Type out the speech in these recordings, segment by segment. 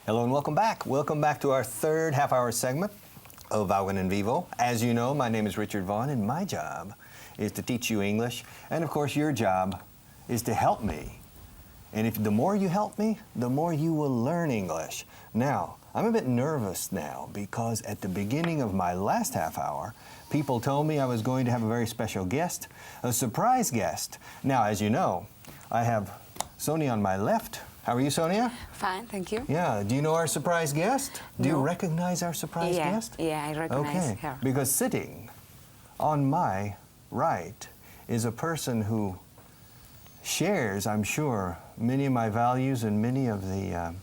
Hello and welcome back. Welcome back to our third half-hour segment of Vaughan and Vivo. As you know, my name is Richard Vaughan, and my job is to teach you English. And of course, your job is to help me. And if the more you help me, the more you will learn English. Now, I'm a bit nervous now because at the beginning of my last half hour, people told me I was going to have a very special guest, a surprise guest. Now, as you know, I have Sonia on my left. How are you, Sonia? Fine, thank you. Yeah. Do you know our surprise guest? Do you recognize our surprise guest? Yeah, I recognize her. Because sitting on my right is a person who shares, I'm sure, many of my values and many of the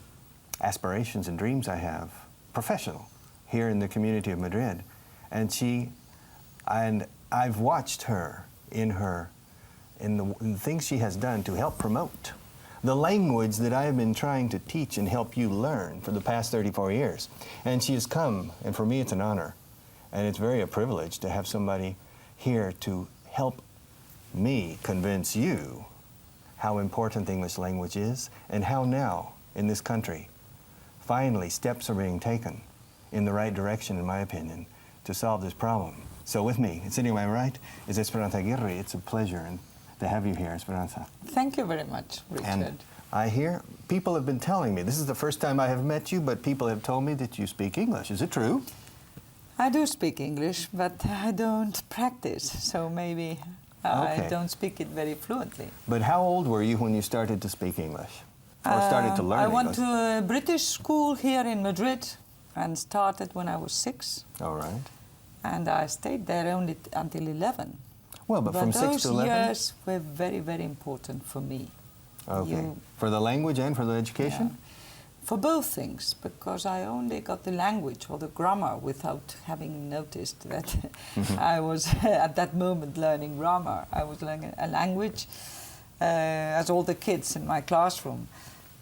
aspirations and dreams I have, professional, here in the community of Madrid. And I've watched her in the things she has done to help promote the language that I have been trying to teach and help you learn for the past 34 years. And she has come, and for me it's an honor, and it's very a privilege to have somebody here to help me convince you how important the English language is and how now, in this country, finally steps are being taken in the right direction, in my opinion, to solve this problem. So with me, sitting on my right, is Esperanza Aguirre. It's a pleasure to have you here, Esperanza. Thank you very much, Richard. And I hear people have been telling me, this is the first time I have met you, but people have told me that you speak English. Is it true? I do speak English, but I don't practice, so maybe I don't speak it very fluently. But how old were you when you started to speak English? Or started to learn I English? went to a British school here in Madrid and started when I was 6. All right. And I stayed there only until 11. Well, but from 6 to 11? Those years were very, very important for me. Okay. For the language and for the education? Yeah. For both things, because I only got the language or the grammar without having noticed that I was at that moment learning grammar. I was learning a language as all the kids in my classroom.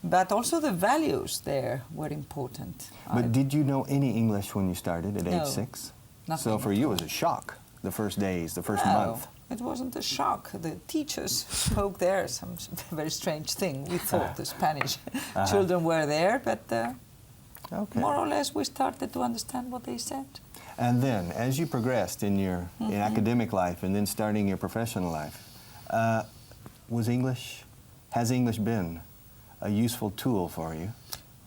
But also the values there were important. But did you know any English when you started at age 6? Nothing. So for you it was a shock, the first days, the first month? It wasn't a shock. The teachers spoke there some very strange thing. We thought the Spanish children were there, but more or less we started to understand what they said. And then, as you progressed in your in academic life and then starting your professional life, has English been a useful tool for you?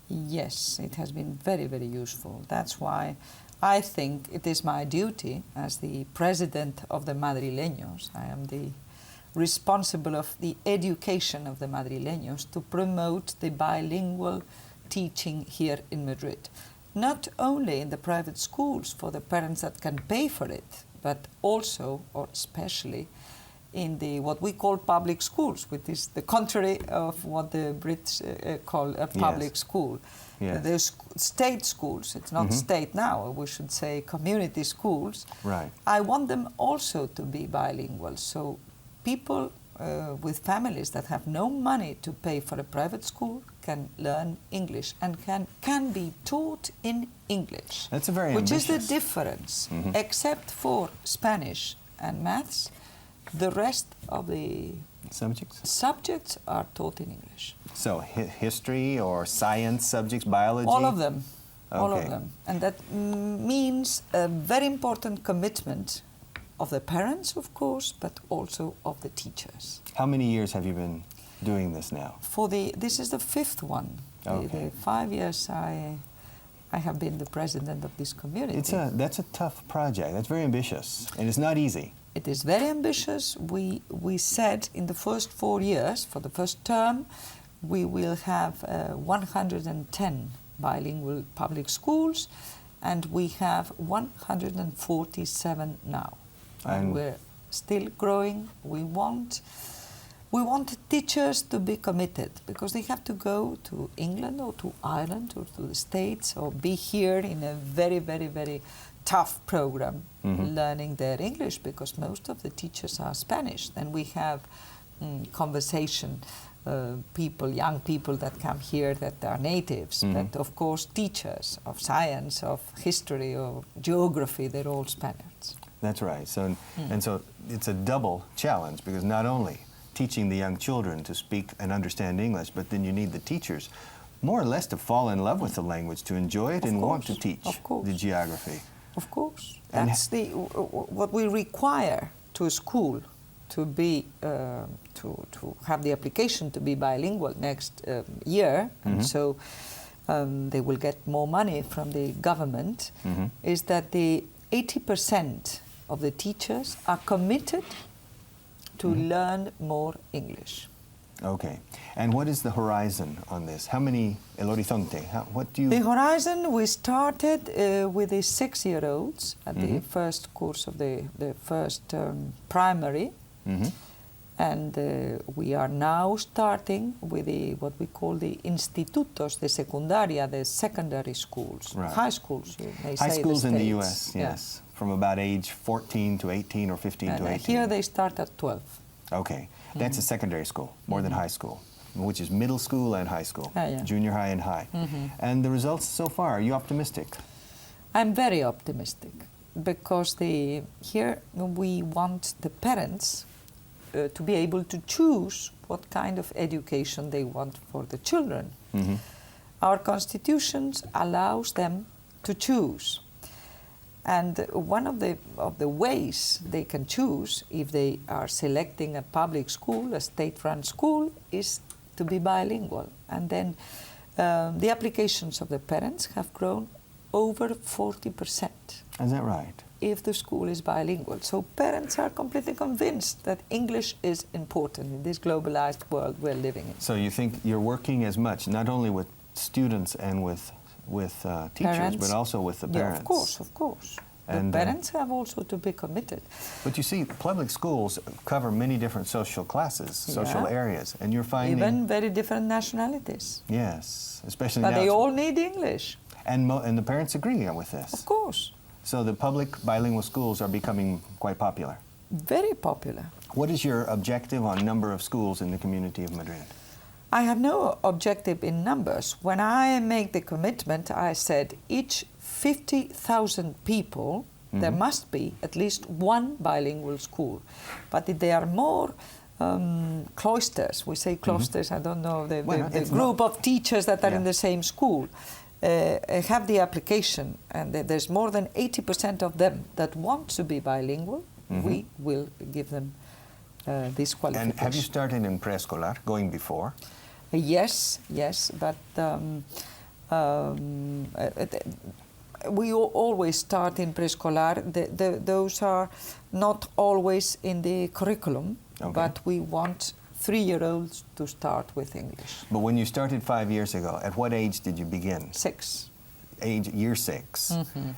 Yes, it has been very, very useful. That's why I think it is my duty as the president of the Madrileños. I am the responsible of the education of the Madrileños to promote the bilingual teaching here in Madrid. Not only in the private schools for the parents that can pay for it, but also, or especially, in the what we call public schools, which is the contrary of what the Brits call a public school. Yes. There's state schools. It's not state now. We should say community schools. Right. I want them also to be bilingual. So people with families that have no money to pay for a private school can learn English and can be taught in English. That's a very which ambitious. is the difference. Except for Spanish and maths, the rest of the subjects are taught in English. So history or science subjects, biology? All of them. Okay. All of them. And that means a very important commitment of the parents, of course, but also of the teachers. How many years have you been doing this now? This is the 5th one. Okay. The 5 years I have been the president of this community. That's a tough project. That's very ambitious, and it's not easy. It is very ambitious. We said in the first 4 years, for the first term, we will have 110 bilingual public schools, and we have 147 now. And we're still growing. We want teachers to be committed, because they have to go to England or to Ireland or to the States or be here in a very, very, very tough program learning their English, because most of the teachers are Spanish. Then we have conversation young people that come here that are natives, but of course teachers of science, of history, of geography, they're all Spaniards. That's right. So and so it's a double challenge, because not only teaching the young children to speak and understand English, but then you need the teachers more or less to fall in love with the language, to enjoy it, Of and course, want to teach of course. the geography. Of course. And That's what we require to a school to be to have the application to be bilingual next year, and so they will get more money from the government, is that the 80% of the teachers are committed to learn more English. Okay. And what is the horizon on this? How many, el horizonte, what do you... The horizon, we started with the 6-year-olds at the first course of the first primary. And we are now starting with what we call the institutos de secundaria, the secondary schools, Right. high schools, you may say. High schools in the States. U.S., yes, from about age 14 to 18 or 15 And to 18. here they start at 12. Okay, that's a secondary school, more than high school, which is middle school and high school, junior high and high. And the results so far, are you optimistic? I'm very optimistic because here we want the parents to be able to choose what kind of education they want for the children. Our constitutions allows them to choose. And one of the ways they can choose, if they are selecting a public school, a state-run school, is to be bilingual. And then the applications of the parents have grown over 40%. Is that right? If the school is bilingual. So parents are completely convinced that English is important in this globalized world we're living in. So you think you're working as much, not only with students and with teachers, Parents. but also with the parents? Yeah, of course, of course. And, the parents have also to be committed. But you see, public schools cover many different social classes, social areas, and you're finding... Even very different nationalities. Yes, especially But now. they all need English. And the parents agree with this. Of course. So the public bilingual schools are becoming quite popular. Very popular. What is your objective on number of schools in the community of Madrid? I have no objective in numbers. When I make the commitment, I said each 50,000 people, there must be at least one bilingual school. But if there are more cloisters, we say cloisters, I don't know, the group of teachers that are in the same school, have the application, and there's more than 80% of them that want to be bilingual, we will give them this qualification. And have you started in preescolar, going before? Yes, but we always start in preescolar. Those are not always in the curriculum, but we want 3-year-olds to start with English. But when you started 5 years ago, at what age did you begin? 6. Year 6.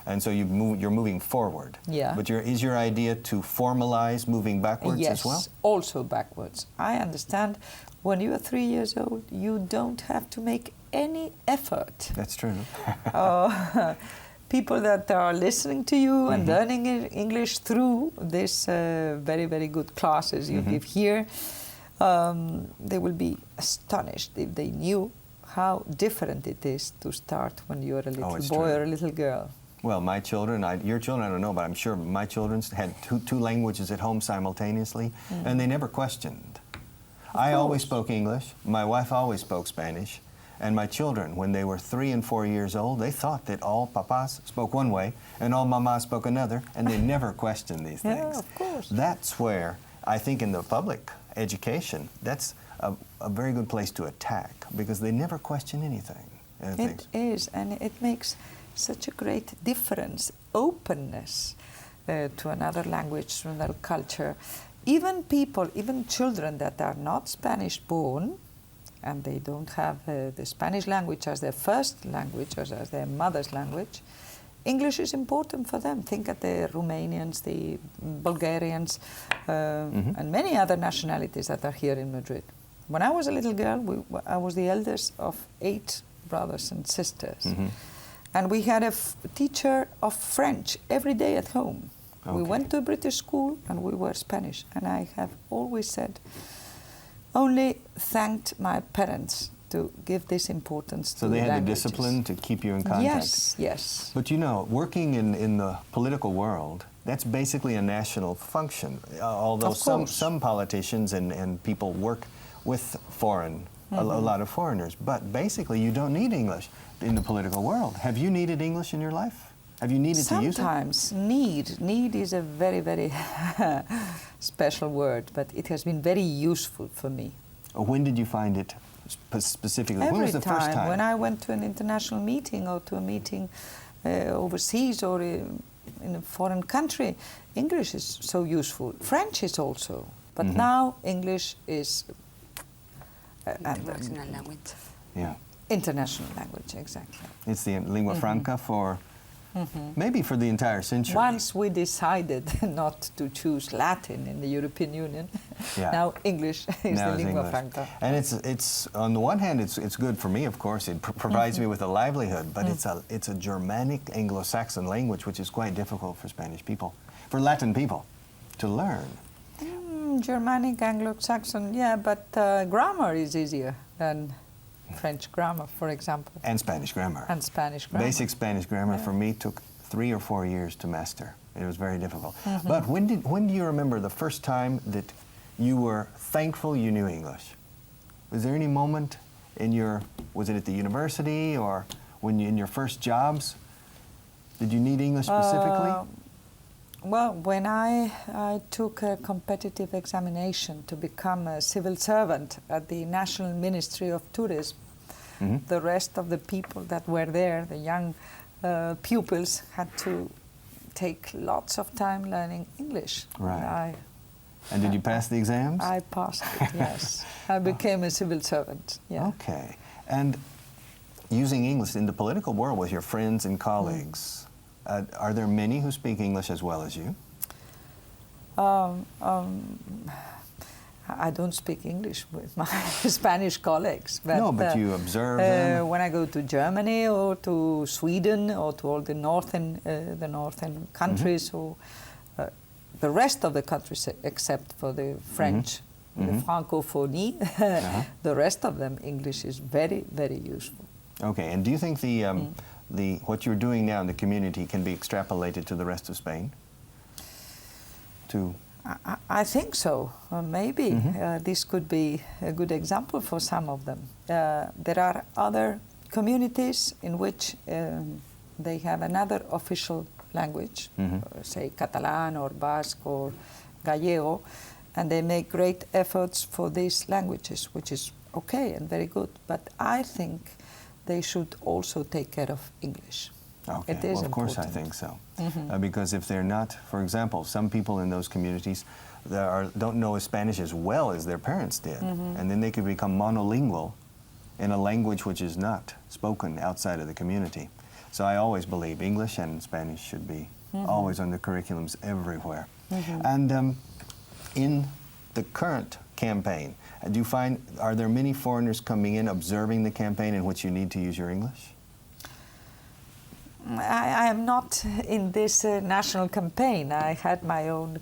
And so you're moving forward. Yeah. But is your idea to formalize moving backwards as well? Yes, also backwards. I understand when you are 3 years old, you don't have to make any effort. That's true. People that are listening to you and learning English through this very, very good classes you give here, they will be astonished if they knew how different it is to start when you're a little boy or a little girl. Well, my children, your children, I don't know, but I'm sure my children had two languages at home simultaneously, and they never questioned. I always spoke English, my wife always spoke Spanish, and my children, when they were 3 and 4 years old, they thought that all papas spoke one way and all mamas spoke another, and they never questioned these things. Yeah, of course. That's where, I think in the public education, that's a very good place to attack, because they never question anything. It is, and it makes such a great difference, openness to another language, to another culture. Even people, even children that are not Spanish born, and they don't have the Spanish language as their first language, or as their mother's language, English is important for them. Think of the Romanians, the Bulgarians, and many other nationalities that are here in Madrid. When I was a little girl, I was the eldest of 8 brothers and sisters. And we had a teacher of French every day at home. We went to a British school and we were Spanish. And I have always said, only thanked my parents to give this importance to languages. So they had the languages. discipline to keep you in contact. Yes, yes. But you know, working in the political world, that's basically a national function. Although some politicians and people work with foreign a lot of foreigners. But basically, you don't need English in the political world. Have you needed English in your life? Have you needed to use it? Sometimes need is a very, very special word, but it has been very useful for me. When did you find it specifically? When was the first time? When I went to an international meeting or to a meeting overseas or in a foreign country, English is so useful. French is also, but now English is international language. Yeah. International language, exactly. It's the lingua franca for maybe for the entire century. Once we decided not to choose Latin in the European Union, now English is the lingua franca. And it's on the one hand, it's good for me, of course. It provides me with a livelihood, but it's a Germanic Anglo-Saxon language, which is quite difficult for Spanish people, for Latin people, to learn. Germanic Anglo-Saxon, yeah, but grammar is easier than French grammar, for example. And Spanish grammar. And Spanish grammar. Basic Spanish grammar for me took 3 or 4 years to master. It was very difficult. But when do you remember the first time that you were thankful you knew English? Was there any moment was it at the university or when in your first jobs? Did you need English specifically? Well, when I took a competitive examination to become a civil servant at the National Ministry of Tourism, the rest of the people that were there, the young pupils, had to take lots of time learning English. Right. And did you pass the exams? I passed it, yes. I became a civil servant, yeah. Okay. And using English in the political world with your friends and colleagues, are there many who speak English as well as you? I don't speak English with my Spanish colleagues. But, no, but you observe them? When I go to Germany or to Sweden or to all the northern countries or the rest of the countries except for the French, the francophonie, the rest of them, English is very, very useful. Okay, and do you think what you're doing now in the community can be extrapolated to the rest of Spain? I think so. Maybe this could be a good example for some of them. There are other communities in which they have another official language, say Catalan or Basque or Gallego, and they make great efforts for these languages, which is okay and very good. But I think they should also take care of English. Okay, it is well, of course I think so. Because if they're not, for example, some people in those communities don't know Spanish as well as their parents did, and then they could become monolingual in a language which is not spoken outside of the community. So I always believe English and Spanish should be always on the curriculums everywhere. And in the current campaign, do you find, are there many foreigners coming in observing the campaign in which you need to use your English? I am not in this national campaign. I had my own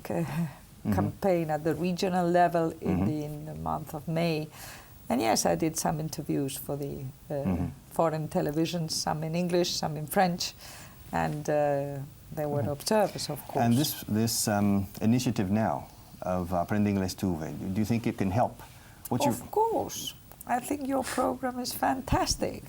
campaign at the regional level in the month of May. And yes, I did some interviews for the foreign television, some in English, some in French, and they were observers, of course. And this initiative now of Aprender Inglés Tuve, do you think it can help? Of course. I think your program is fantastic.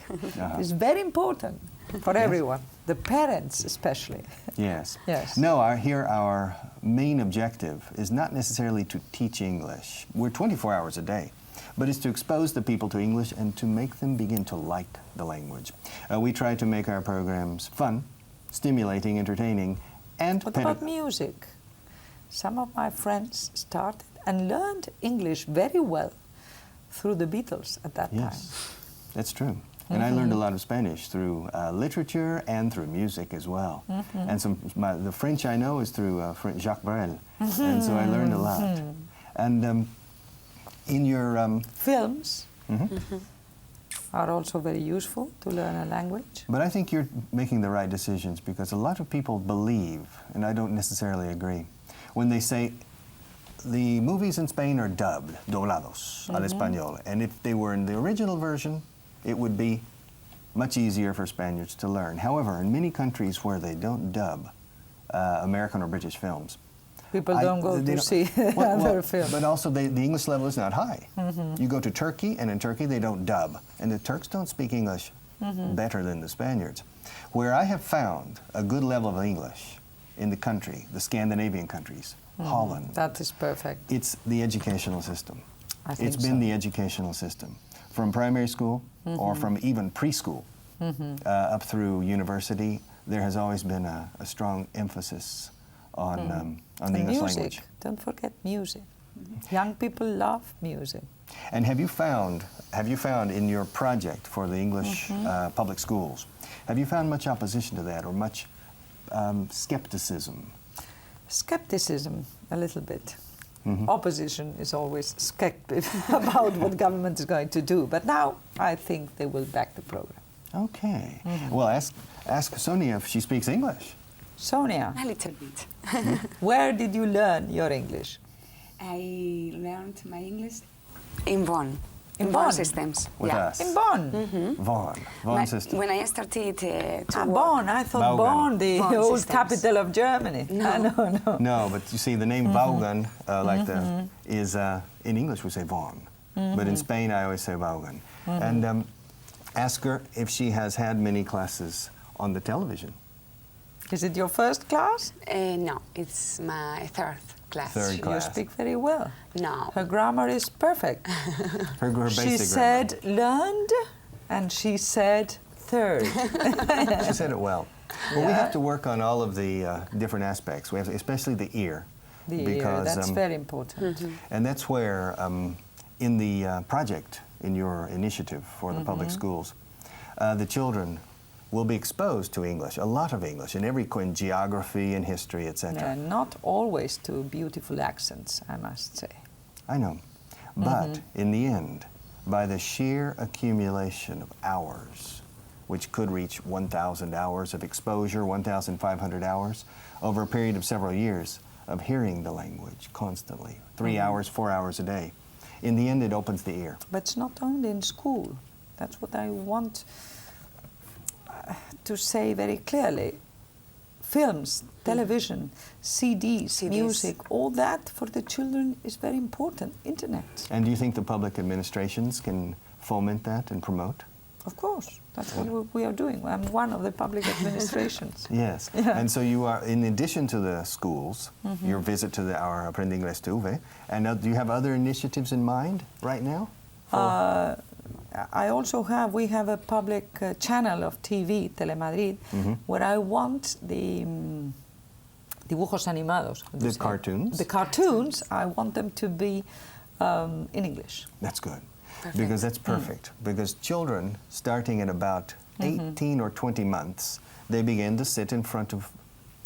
It's very important for everyone, the parents especially. Yes. Yes. No, our main objective is not necessarily to teach English. We're 24 hours a day, but it's to expose the people to English and to make them begin to like the language. We try to make our programs fun, stimulating, entertaining, and What about music? Some of my friends started and learned English very well through the Beatles at that time. Yes, that's true. And I learned a lot of Spanish through literature and through music as well. And the French I know is through Jacques Brel. And so I learned a lot. And in your... Films are also very useful to learn a language. But I think you're making the right decisions because a lot of people believe, and I don't necessarily agree, when they say the movies in Spain are dubbed, doblados, al español. And if they were in the original version, it would be much easier for Spaniards to learn. However, in many countries where they don't dub American or British films, People don't go to see other films. But also, the English level is not high. You go to Turkey, and in Turkey they don't dub. And the Turks don't speak English better than the Spaniards. Where I have found a good level of English in the country, the Scandinavian countries, Holland. That is perfect. It's the educational system. It's been the educational system. From primary school or from even preschool up through university, there has always been a strong emphasis on the English language. Don't forget music. Young people love music. And have you found in your project for the English public schools, have you found much opposition to that or much skepticism? Skepticism, a little bit. Opposition is always skeptical about what government is going to do. But now I think they will back the program. Okay. Well, ask Sonia if she speaks English. Sonia, A little bit. where did you learn your English? I learned my English in Vaughan. In Vaughan Vaughan? systems. With us. In Bonn. Vaughan system. When I started to work, Bonn. I thought Vaughan. Bonn, the Vaughan old systems. capital of Germany. No. No. No, but you see, the name Vaughan, is in English we say Vaughan, but in Spain I always say Vaughan. And ask her if she has had many classes on the television. Is it your first class? no, it's my third class. Third class. You speak very well. No. Her grammar is perfect. Her basic She grammar. said learned, and she said third. She said it well. Well, we have to work on all of the different aspects. We have, especially the ear. That's very important. And that's where, in the project, in your initiative for the public schools, the children will be exposed to English, a lot of English, in geography and history, etc. Not always to beautiful accents, I must say. I know. But in the end, by the sheer accumulation of hours, which could reach 1,000 hours of exposure, 1,500 hours, over a period of several years of hearing the language constantly, 3 hours, 4 hours a day, in the end it opens the ear. But it's not only in school. That's what I want to say very clearly. Films, television, CDs, music, all that for the children is very important. Internet. And do you think the public administrations can foment that and promote? Of course, that's what we are doing. I'm one of the public administrations. Yes, and so you are, in addition to the schools, your visit to our Aprender Inglés TV, and do you have other initiatives in mind right now? I also we have a public channel of TV, Telemadrid, where I want the dibujos animados. The cartoons? The cartoons, I want them to be in English. That's good. Perfect. Because that's perfect. Because children, starting at about 18 or 20 months, they begin to sit in front of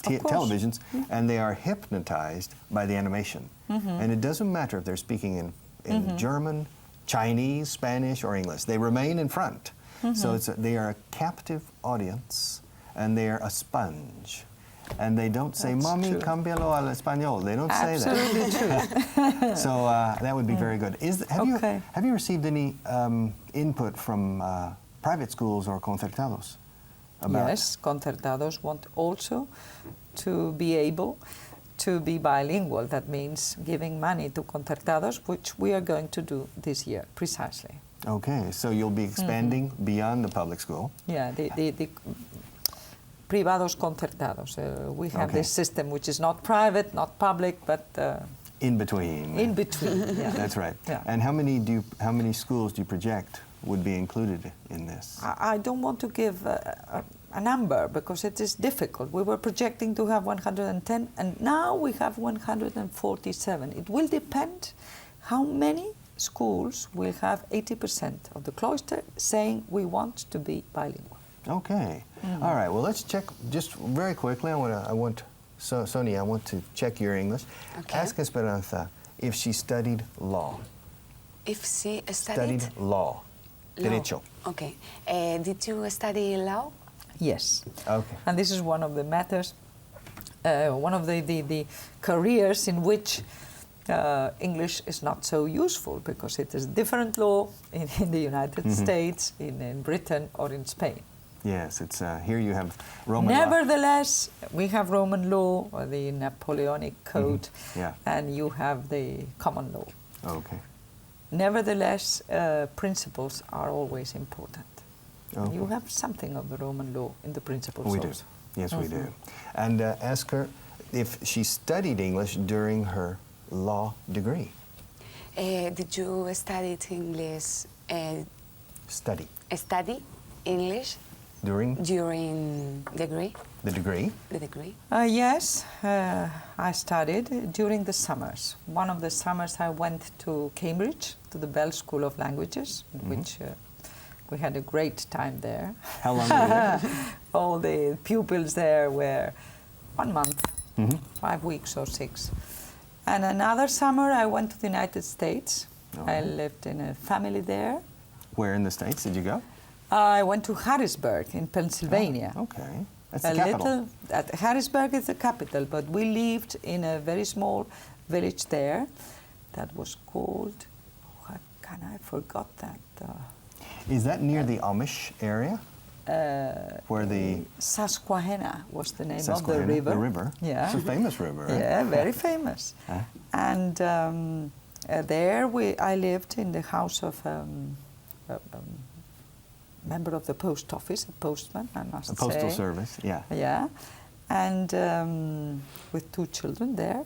televisions, and they are hypnotized by the animation. And it doesn't matter if they're speaking in German, Chinese, Spanish, or English. They remain in front. So they are a captive audience, and they are a sponge. And they don't say, "Mommy, cámbialo al español." They don't say that. Absolutely true. So that would be very good. Have you received any input from private schools or concertados? Yes, concertados want also to be able to be bilingual. That means giving money to concertados, which we are going to do this year, precisely. Okay, so you'll be expanding beyond the public school. Yeah, the privados concertados. We have this system which is not private, not public, but in between. In between. Yeah. That's right. Yeah. And how many schools do you project would be included in this? I don't want to give a number because it is difficult. We were projecting to have 110, and now we have 147. It will depend how many schools will have 80% of the cloister saying we want to be bilingual. Okay. All right. Well, let's check just very quickly. Sonia, I want to check your English. Okay. Ask Esperanza if she studied law. If she studied law. Derecho. Okay. Did you study law? Yes. Okay. And this is one of the matters, one of the careers in which English is not so useful because it is different law in the United States, in Britain, or in Spain. Yes, it's here you have Roman law. Nevertheless, we have Roman law, or the Napoleonic Code, Yeah. and you have the common law. Okay. Nevertheless, principles are always important. Okay. You have something of the Roman law in the principles We do. also. Yes, we do. And ask her if she studied English during her law degree. Did you study English? Study. Study English During during degree? the degree? The degree? Yes, I studied during the summers. One of the summers I went to Cambridge, to the Bell School of Languages, which we had a great time there. How long were you there? All the pupils there were 1 month, Mhm. 5 weeks or 6. And another summer I went to the United States. I lived in a family there. Where in the States did you go? I went to Harrisburg in Pennsylvania. Oh, okay. That's the capital. Harrisburg is the capital, but we lived in a very small village there that was called, I forgot that. Is that near the Amish area? Where the Susquehanna was the name of the Susquehanna, river. the river. Yeah. It's a famous river, right? Yeah, very famous. And there I lived in the house of a member of the post office, a postman, I must say. The postal service, yeah. Yeah, and with 2 children there.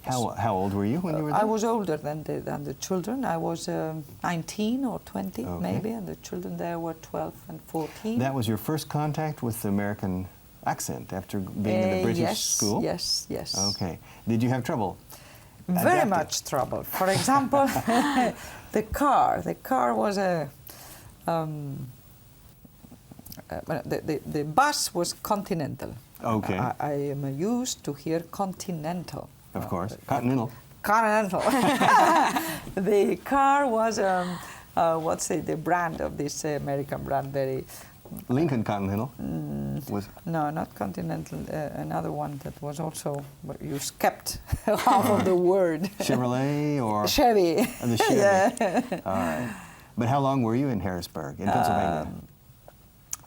How old were you when you were there? I was older than the children. I was 19 or 20 Okay. maybe, and the children there were 12 and 14. That was your first contact with the American accent after being in the British school? Yes, yes. Okay. Did you have trouble? Very adapting? much trouble. For example, the car. The car was a... the bus was continental. Okay. I am used to hear continental. Of course. Continental. Continental. The car was, what's the brand of this American brand? Very... Lincoln Continental was No, not Continental. Another one that was also, but you kept half of the word. Chevrolet or Chevy. the Chevy. Yeah. All right. But how long were you in Harrisburg, in Pennsylvania?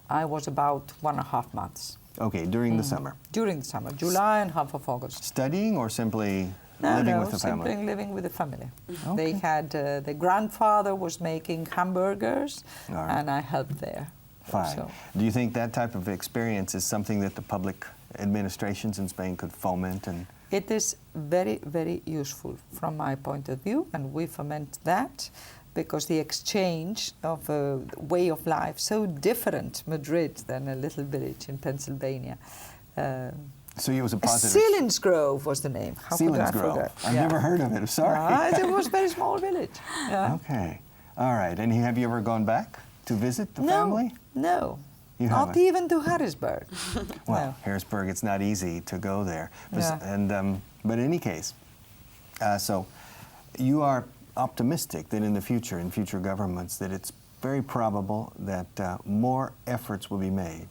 I was about 1.5 months. Okay, during the summer. During the summer, July and half of August. Studying or simply living with the family? Simply living with the family. Okay. They had, the grandfather was making hamburgers, All right. and I helped there. Fine. So, Do you think that type of experience is something that the public administrations in Spain could foment? And it is very, very useful from my point of view, and we foment that because the exchange of a way of life so different Madrid than a little village in Pennsylvania. so it was a positive. Selinsgrove was the name. How could I Selinsgrove. forget? I've Yeah. never heard of it. I'm sorry. It was a very small village. Yeah. Okay. All right. And have you ever gone back to visit the family? No. You Not haven't? even to Harrisburg. Well, No. Harrisburg, it's not easy to go there. Yeah. And but in any case, so you are optimistic that in the future, in future governments, that it's very probable that more efforts will be made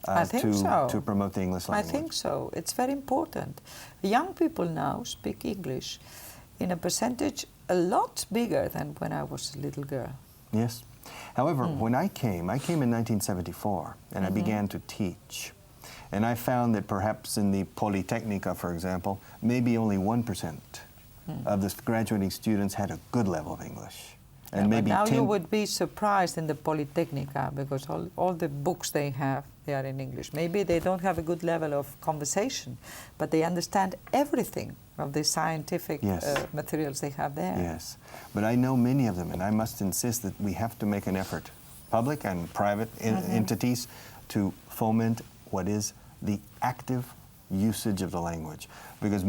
I think so. to promote the English I language. think so. It's very important. Young people now speak English in a percentage a lot bigger than when I was a little girl. Yes. However, when I came in 1974, and I began to teach. And I found that perhaps in the Polytechnica, for example, maybe only 1% of the graduating students had a good level of English. And Yeah, maybe but now 10 you would be surprised in the Polytechnica because all the books they have, they are in English. Maybe they don't have a good level of conversation, but they understand everything of the scientific Yes. materials they have there. Yes, but I know many of them, and I must insist that we have to make an effort, public and private entities, to foment what is the active usage of the language. Because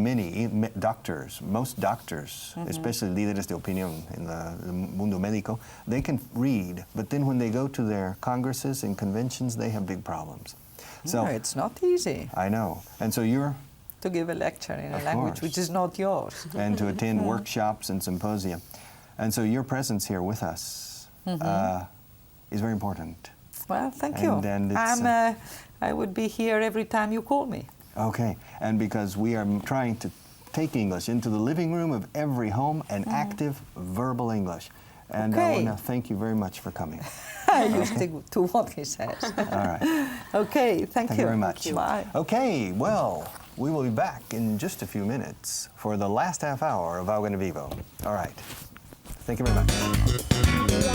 doctors, most doctors, especially líderes de opinión in the mundo médico, they can read, but then when they go to their congresses and conventions, they have big problems. So No, it's not easy I know, and so you're to give a lecture in a Of language course. which is not yours. and to attend workshops and symposia. And so your presence here with us is very important. Well, thank you. And it's, I would be here every time you call me. Okay, and because we are trying to take English into the living room of every home and active verbal English. And I want to thank you very much for coming. You stick to what he says. All right. Okay, thank you very much. Bye. Okay, well, we will be back in just a few minutes for the last half hour of Vaughan and Vivo. All right. Thank you very much.